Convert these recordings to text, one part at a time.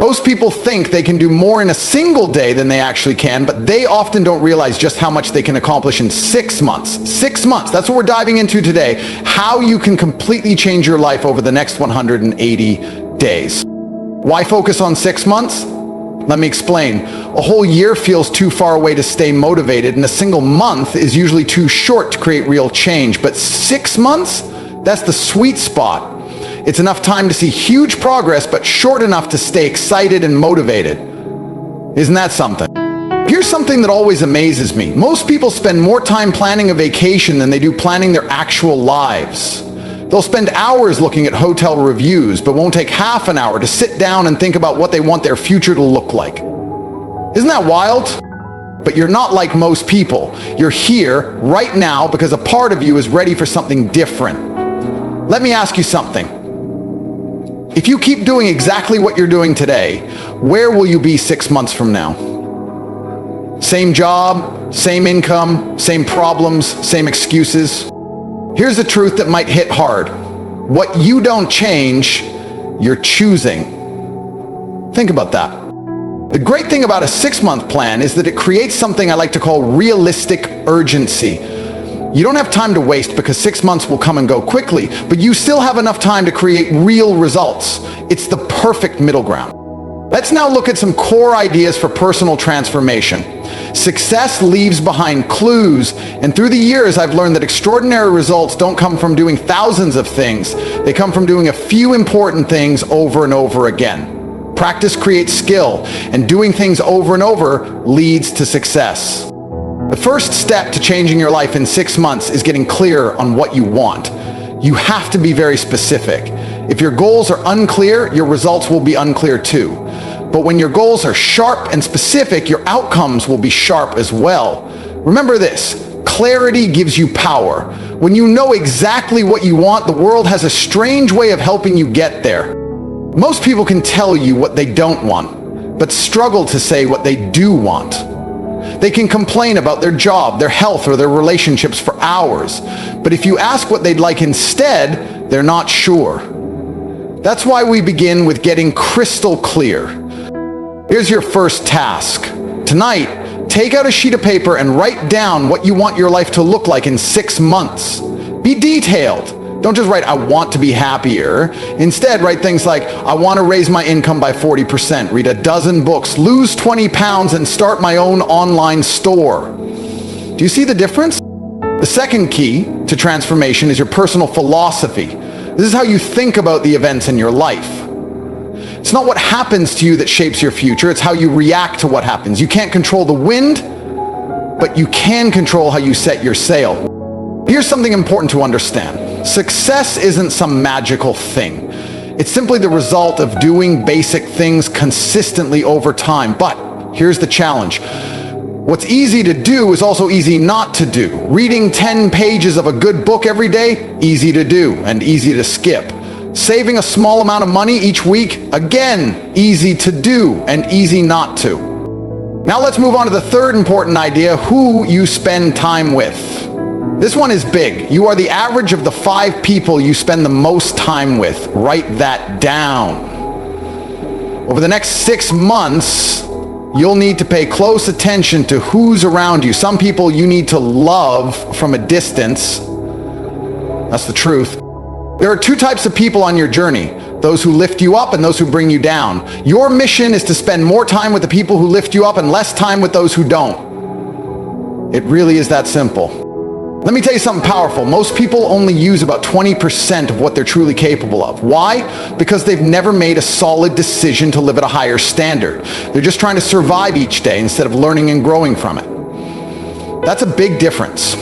Most people think they can do more in a single day than they actually can, but they often don't realize just how much they can accomplish in 6 months. 6 months, that's what we're diving into today. How you can completely change your life over the next 180 days. Why focus on 6 months? Let me explain. A whole year feels too far away to stay motivated, and a single month is usually too short to create real change. But 6 months, that's the sweet spot. It's enough time to see huge progress, but short enough to stay excited and motivated. Isn't that something? Here's something that always amazes me. Most people spend more time planning a vacation than they do planning their actual lives. They'll spend hours looking at hotel reviews, but won't take half an hour to sit down and think about what they want their future to look like. Isn't that wild? But you're not like most people. You're here right now because a part of you is ready for something different. Let me ask you something. If you keep doing exactly what you're doing today, where will you be 6 months from now? Same job, same income, same problems, same excuses. Here's the truth that might hit hard. What you don't change, you're choosing. Think about that. The great thing about a 6-month plan is that it creates something I like to call realistic urgency. You don't have time to waste because 6 months will come and go quickly, but you still have enough time to create real results. It's the perfect middle ground. Let's now look at some core ideas for personal transformation. Success leaves behind clues, and through the years I've learned that extraordinary results don't come from doing thousands of things. They come from doing a few important things over and over again. Practice creates skill, and doing things over and over leads to success. The first step to changing your life in 6 months is getting clear on what you want. You have to be very specific. If your goals are unclear, your results will be unclear too. But when your goals are sharp and specific, your outcomes will be sharp as well. Remember this, clarity gives you power. When you know exactly what you want, the world has a strange way of helping you get there. Most people can tell you what they don't want, but struggle to say what they do want. They can complain about their job, their health, or their relationships for hours. But if you ask what they'd like instead, they're not sure. That's why we begin with getting crystal clear. Here's your first task. Tonight, take out a sheet of paper and write down what you want your life to look like in 6 months. Be detailed. Don't just write, I want to be happier. Instead, write things like, I want to raise my income by 40%, read a dozen books, lose 20 pounds, and start my own online store. Do you see the difference? The second key to transformation is your personal philosophy. This is how you think about the events in your life. It's not what happens to you that shapes your future, it's how you react to what happens. You can't control the wind, but you can control how you set your sail. Here's something important to understand. Success isn't some magical thing. It's simply the result of doing basic things consistently over time. But here's the challenge. What's easy to do is also easy not to do. Reading 10 pages of a good book every day, easy to do and easy to skip. Saving a small amount of money each week, again, easy to do and easy not to. Now let's move on to the third important idea, who you spend time with. This one is big. You are the average of the 5 people you spend the most time with. Write that down. Over the next 6 months, you'll need to pay close attention to who's around you. Some people you need to love from a distance. That's the truth. There are 2 types of people on your journey, those who lift you up and those who bring you down. Your mission is to spend more time with the people who lift you up and less time with those who don't. It really is that simple. Let me tell you something powerful. Most people only use about 20% of what they're truly capable of. Why? Because they've never made a solid decision to live at a higher standard. They're just trying to survive each day instead of learning and growing from it. That's a big difference.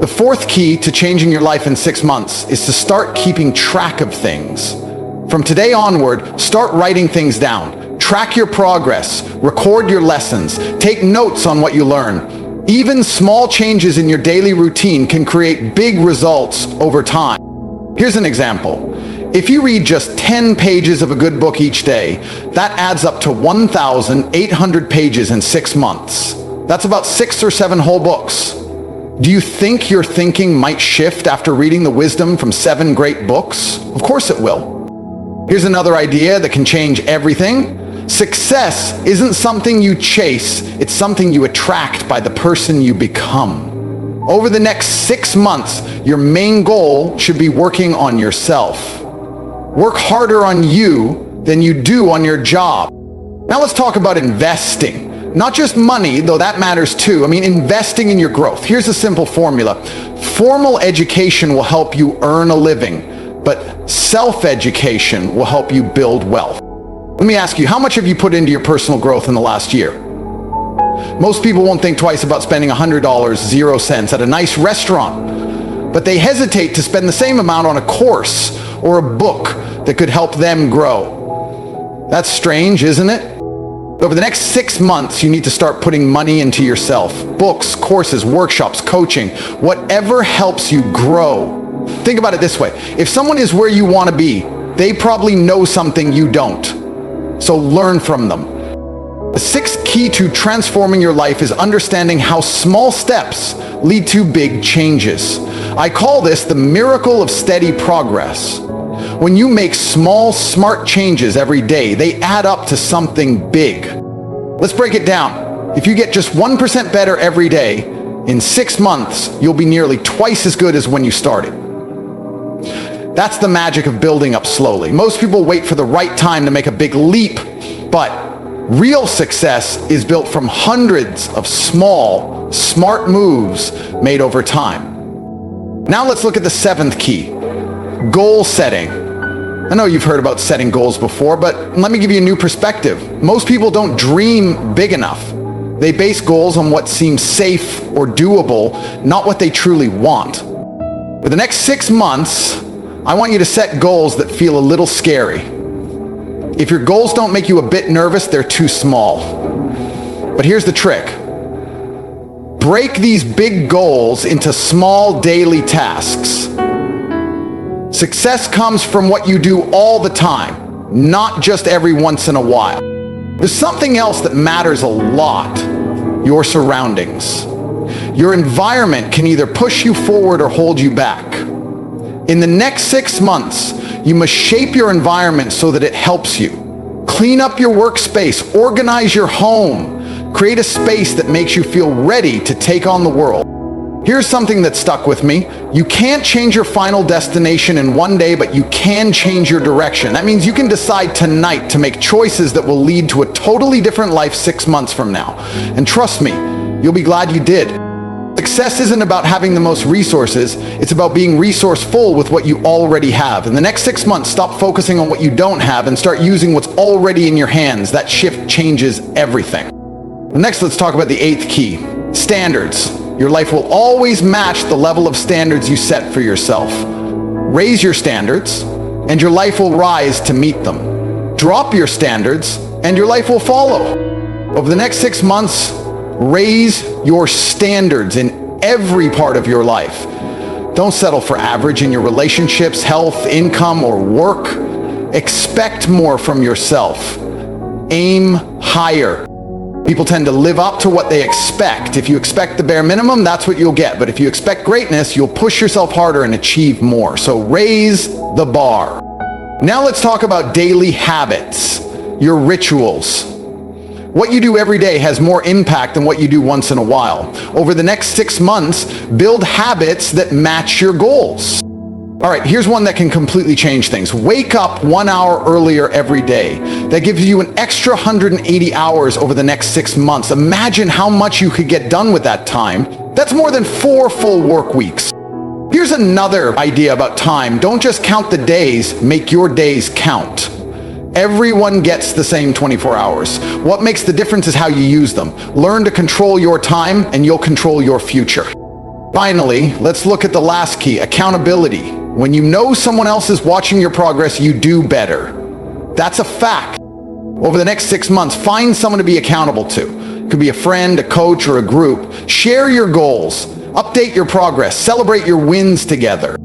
The fourth key to changing your life in 6 months is to start keeping track of things. From today onward, start writing things down. Track your progress, record your lessons, take notes on what you learn. Even small changes in your daily routine can create big results over time. Here's an example. If you read just 10 pages of a good book each day, that adds up to 1,800 pages in 6 months. That's about 6 or 7 whole books. Do you think your thinking might shift after reading the wisdom from 7 great books? Of course it will. Here's another idea that can change everything. Success isn't something you chase, it's something you attract by the person you become. Over the next 6 months, your main goal should be working on yourself. Work harder on you than you do on your job. Now let's talk about investing. Not just money, though that matters too. I mean, investing in your growth. Here's a simple formula. Formal education will help you earn a living, but self-education will help you build wealth. Let me ask you, how much have you put into your personal growth in the last year? Most people won't think twice about spending $100, 0 cents at a nice restaurant, but they hesitate to spend the same amount on a course or a book that could help them grow. That's strange, isn't it? Over the next 6 months, you need to start putting money into yourself. Books, courses, workshops, coaching, whatever helps you grow. Think about it this way. If someone is where you want to be, they probably know something you don't. So learn from them. The 6th key to transforming your life is understanding how small steps lead to big changes. I call this the miracle of steady progress. When you make small, smart changes every day, they add up to something big. Let's break it down. If you get just 1% better every day, in 6 months, you'll be nearly twice as good as when you started. That's the magic of building up slowly. Most people wait for the right time to make a big leap, but real success is built from hundreds of small, smart moves made over time. Now let's look at the 7th key, goal setting. I know you've heard about setting goals before, but let me give you a new perspective. Most people don't dream big enough. They base goals on what seems safe or doable, not what they truly want. For the next 6 months, I want you to set goals that feel a little scary. If your goals don't make you a bit nervous, they're too small. But here's the trick. Break these big goals into small daily tasks. Success comes from what you do all the time, not just every once in a while. There's something else that matters a lot, your surroundings. Your environment can either push you forward or hold you back. In the next 6 months, you must shape your environment so that it helps you. Clean up your workspace, organize your home, create a space that makes you feel ready to take on the world. Here's something that stuck with me. You can't change your final destination in one day, but you can change your direction. That means you can decide tonight to make choices that will lead to a totally different life 6 months from now. And trust me, you'll be glad you did. Success isn't about having the most resources, it's about being resourceful with what you already have. In the next 6 months, stop focusing on what you don't have and start using what's already in your hands. That shift changes everything. Next, let's talk about the 8th key, standards. Your life will always match the level of standards you set for yourself. Raise your standards, and your life will rise to meet them. Drop your standards, and your life will follow. Over the next 6 months, raise your standards in every part of your life. Don't settle for average in your relationships, health, income, or work. Expect more from yourself. Aim higher. People tend to live up to what they expect. If you expect the bare minimum, that's what you'll get. But if you expect greatness, you'll push yourself harder and achieve more. So raise the bar. Now let's talk about daily habits, your rituals. What you do every day has more impact than what you do once in a while. Over the next 6 months, build habits that match your goals. All right, here's one that can completely change things. Wake up 1 hour earlier every day. That gives you an extra 180 hours over the next 6 months. Imagine how much you could get done with that time. That's more than 4 full work weeks. Here's another idea about time. Don't just count the days, make your days count. Everyone gets the same 24 hours. What makes the difference is how you use them. Learn to control your time and you'll control your future. Finally, let's look at the last key, accountability. When you know someone else is watching your progress, you do better. That's a fact. Over the next 6 months, find someone to be accountable to. It could be a friend, a coach, or a group. Share your goals. Update your progress. Celebrate your wins together.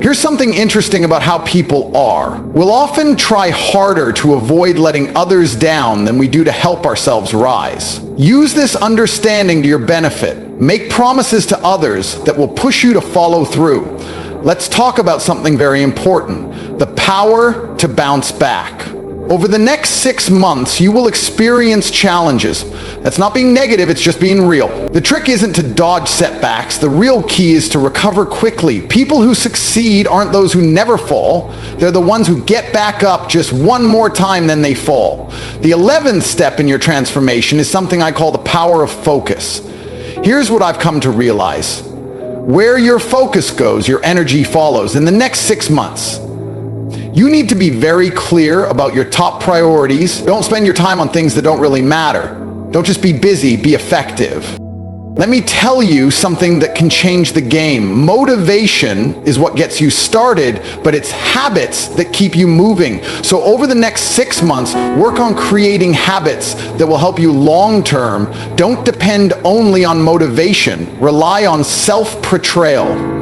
Here's something interesting about how people are. We'll often try harder to avoid letting others down than we do to help ourselves rise. Use this understanding to your benefit. Make promises to others that will push you to follow through. Let's talk about something very important, the power to bounce back. Over the next 6 months, you will experience challenges. That's not being negative, it's just being real. The trick isn't to dodge setbacks. The real key is to recover quickly. People who succeed aren't those who never fall. They're the ones who get back up just one more time than they fall. The 11th step in your transformation is something I call the power of focus. Here's what I've come to realize. Where your focus goes, your energy follows. In the next 6 months, you need to be very clear about your top priorities. Don't spend your time on things that don't really matter. Don't just be busy, be effective. Let me tell you something that can change the game. Motivation is what gets you started, but it's habits that keep you moving. So over the next 6 months, work on creating habits that will help you long term. Don't depend only on motivation. Rely on self-portrayal.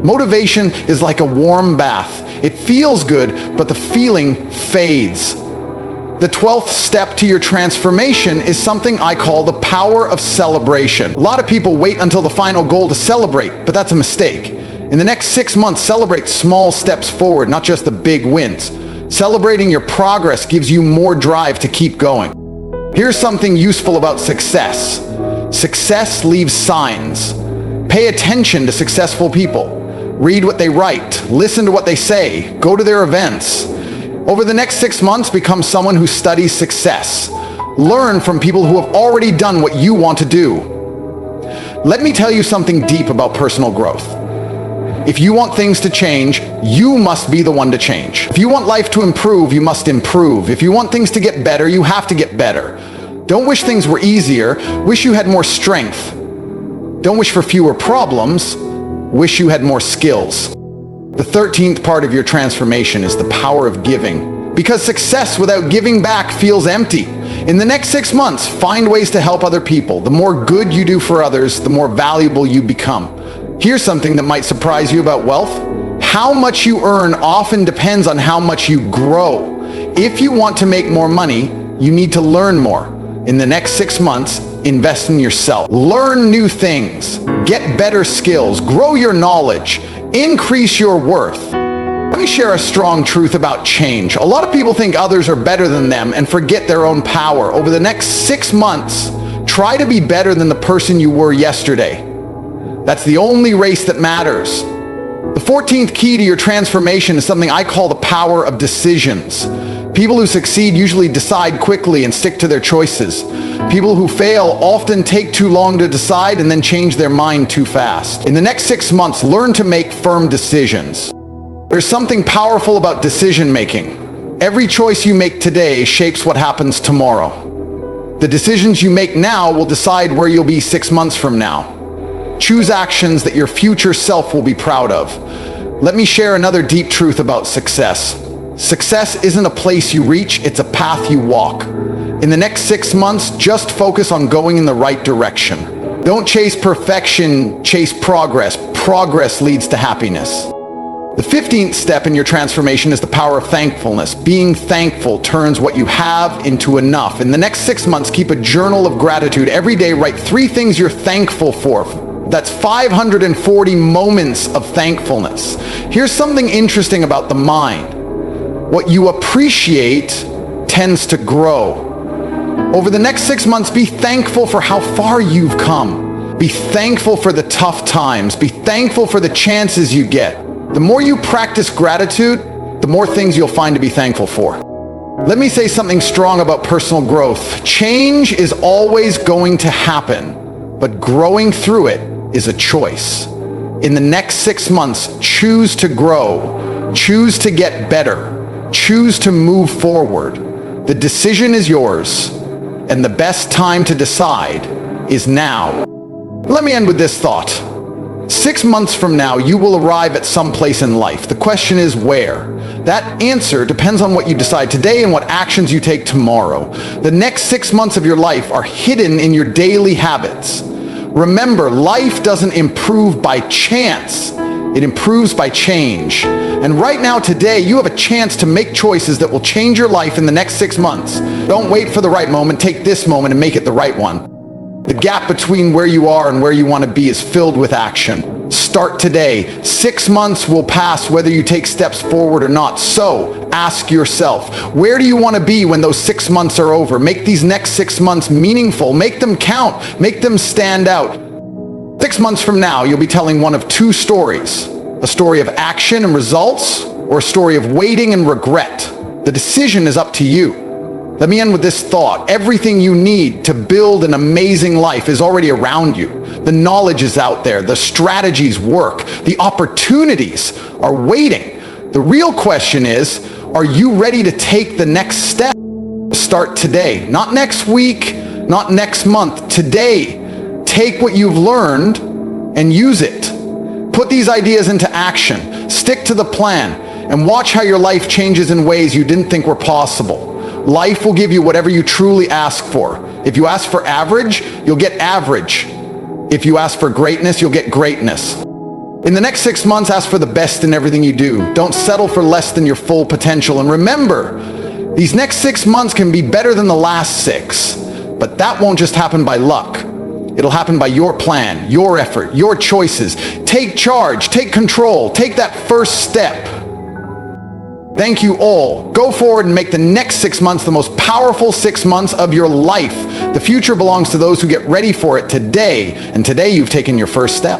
Motivation is like a warm bath. It feels good, but the feeling fades. The 12th step to your transformation is something I call the power of celebration. A lot of people wait until the final goal to celebrate, but that's a mistake. In the next 6 months, celebrate small steps forward, not just the big wins. Celebrating your progress gives you more drive to keep going. Here's something useful about success. Success leaves signs. Pay attention to successful people. Read what they write, listen to what they say, go to their events. Over the next 6 months, become someone who studies success. Learn from people who have already done what you want to do. Let me tell you something deep about personal growth. If you want things to change, you must be the one to change. If you want life to improve, you must improve. If you want things to get better, you have to get better. Don't wish things were easier, wish you had more strength. Don't wish for fewer problems, wish you had more skills. The 13th part of your transformation is the power of giving. Because success without giving back feels empty. In the next 6 months, find ways to help other people. The more good you do for others, the more valuable you become. Here's something that might surprise you about wealth. How much you earn often depends on how much you grow. If you want to make more money, you need to learn more. In the next 6 months, invest in yourself. Learn new things. Get better skills. Grow your knowledge. Increase your worth. Let me share a strong truth about change. A lot of people think others are better than them and forget their own power. Over the next 6 months, try to be better than the person you were yesterday. That's the only race that matters. The 14th key to your transformation is something I call the power of decisions. People who succeed usually decide quickly and stick to their choices. People who fail often take too long to decide and then change their mind too fast. In the next 6 months, learn to make firm decisions. There's something powerful about decision making. Every choice you make today shapes what happens tomorrow. The decisions you make now will decide where you'll be 6 months from now. Choose actions that your future self will be proud of. Let me share another deep truth about success. Success isn't a place you reach, it's a path you walk. In the next 6 months, just focus on going in the right direction. Don't chase perfection, chase progress. Progress leads to happiness. The 15th step in your transformation is the power of thankfulness. Being thankful turns what you have into enough. In the next 6 months, keep a journal of gratitude. Every day, write 3 things you're thankful for. That's 540 moments of thankfulness. Here's something interesting about the mind. What you appreciate tends to grow. Over the next 6 months, be thankful for how far you've come. Be thankful for the tough times. Be thankful for the chances you get. The more you practice gratitude, the more things you'll find to be thankful for. Let me say something strong about personal growth. Change is always going to happen, but growing through it is a choice. In the next 6 months, choose to grow. Choose to get better. Choose to move forward. The decision is yours, and the best time to decide is now. Let me end with this thought. 6 months from now, you will arrive at some place in life. The question is where? That answer depends on what you decide today and what actions you take tomorrow. The next 6 months of your life are hidden in your daily habits. Remember, life doesn't improve by chance. It improves by change. And right now, today, you have a chance to make choices that will change your life in the next 6 months. Don't wait for the right moment. Take this moment and make it the right one. The gap between where you are and where you want to be is filled with action. Start today. 6 months will pass whether you take steps forward or not. So ask yourself, where do you want to be when those 6 months are over? Make these next 6 months meaningful. Make them count. Make them stand out. 6 months from now, you'll be telling one of two stories. A story of action and results, or a story of waiting and regret. The decision is up to you. Let me end with this thought. Everything you need to build an amazing life is already around you. The knowledge is out there. The strategies work. The opportunities are waiting. The real question is, are you ready to take the next step? Start today. Not next week, not next month. Today. Take what you've learned and use it. Put these ideas into action. Stick to the plan and watch how your life changes in ways you didn't think were possible. Life will give you whatever you truly ask for. If you ask for average, you'll get average. If you ask for greatness, you'll get greatness. In the next 6 months, ask for the best in everything you do. Don't settle for less than your full potential. And remember, these next 6 months can be better than the last 6. But that won't just happen by luck. It'll happen by your plan, your effort, your choices. Take charge, take control, take that first step. Thank you all. Go forward and make the next 6 months the most powerful 6 months of your life. The future belongs to those who get ready for it today, and today you've taken your first step.